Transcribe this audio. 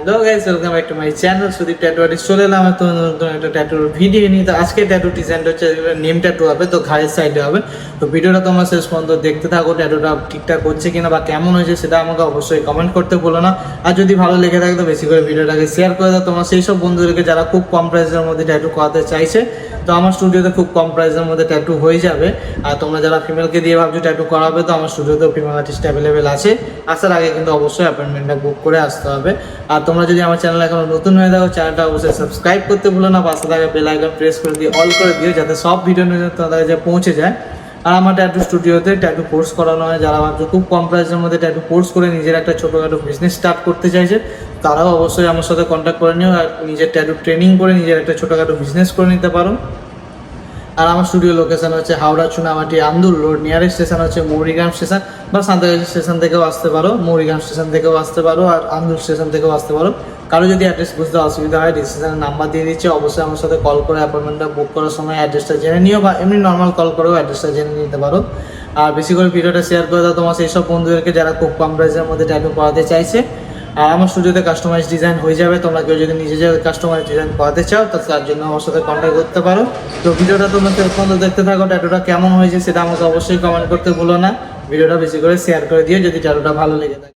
Hello guys, welcome back to my channel Sudip tattoo artist. চলে এলাম নতুন একটা ট্যাটুর ভিডিও নিয়ে। তো আজকে ট্যাটু ডিজাইনটা হচ্ছে নেম ট্যাটু হবে, তো ঘাড়ের সাইডে হবে। তো ভিডিওটা তোমরা শেষ পর্যন্ত দেখতে থাকো, ট্যাটুটা ঠিকঠাক হচ্ছে কিনা বা কেমন হয়েছে সেটা আমাকে অবশ্যই কমেন্ট করতে বলো না। আর যদি ভালো লেগে থাকে তো বেশি করে ভিডিওটাকে শেয়ার করে দাও তোমার সেই সব বন্ধুদেরকে যারা খুব কম প্রাইসের মধ্যে ট্যাটু করাতে চাইছে। তো আমার স্টুডিওতে খুব কম প্রাইসের মধ্যে ট্যাটু হয়ে যাবে। আর তোমরা যারা ফিমেলকে দিয়ে ভাবছো ট্যাটু করাবে, তো আমার স্টুডিওতেও ফিমেল আর্টিস্ট অ্যাভেলেবেল আছে। আসার আগে কিন্তু অবশ্যই অ্যাপয়েন্টমেন্টটা বুক করে আসতে হবে। আর তোমরা যদি আমার চ্যানেল এখনো নতুন হয়ে থাকো, চ্যানেলটা অবশ্যই সাবস্ক্রাইব করতে ভুলো না, পাশে থাকা বেল আইকন প্রেস করে দিয়ে অল করে দিও, যাতে সব ভিডিও তোমাদের কাছে পৌঁছে যায়। আর আমার ট্যাটু স্টুডিওতে ট্যাটু কোর্স করানো হয়। যারা ভাবছো খুব কম প্রাইসের মধ্যে ট্যাটু কোর্স করে নিজের একটা ছোটোখাটো বিজনেস স্টার্ট করতে চাইছে, তারাও অবশ্যই আমার সাথে কন্ট্যাক্ট করে নিও আর নিজের ট্যাটু ট্রেনিং করে নিজের একটা ছোটোখাটো বিজনেস করে নিতে পারো। আর আমার স্টুডিও লোকেশন হচ্ছে Howrah Chunamati Andul road, nearest station হচ্ছে মৌরিগ্রাম স্টেশন বা সান্তাগাছি স্টেশন থেকেও আসতে পারো, মৌরিগ্রাম স্টেশন থেকেও আসতে পারো, আর আন্দুল স্টেশন থেকেও আসতে পারো। কারো যদি অ্যাড্রেস বুঝতে অসুবিধা হয়, ডিসক্রিপশনে নাম্বার দিয়ে দিচ্ছে, অবশ্যই আমার সাথে কল করে অ্যাপয়েন্টমেন্টটা বুক করার সময় অ্যাড্রেসটা জেনে নিও, বা এমনি নর্মাল কল করেও অ্যাড্রেসটা জেনে নিতে পারো। আর বেশি করে ভিডিওটা শেয়ার করে দাও তোমার সেই সব বন্ধুদেরকে যারা খুব কম প্রাইসের মধ্যে ট্যাটু করাতে চাইছে। আর আমার স্টুডিওতে কাস্টমাইজ ডিজাইন হয়ে যাবে। তোমরা কেউ যদি নিজে কাস্টমাইজ ডিজাইন করাতে চাও তার জন্য আমার সাথে কন্ট্যাক্ট করতে পারো। তো ভিডিওটা তোমরা পর্যন্ত দেখতে থাকো, ট্যাটুটা কেমন হয়েছে সেটা আমাকে অবশ্যই কমেন্ট করতে ভুলো না। ভিডিওটা বেশি করে শেয়ার করে দিও যদি ট্যাটুটা ভালো লেগে থাকে।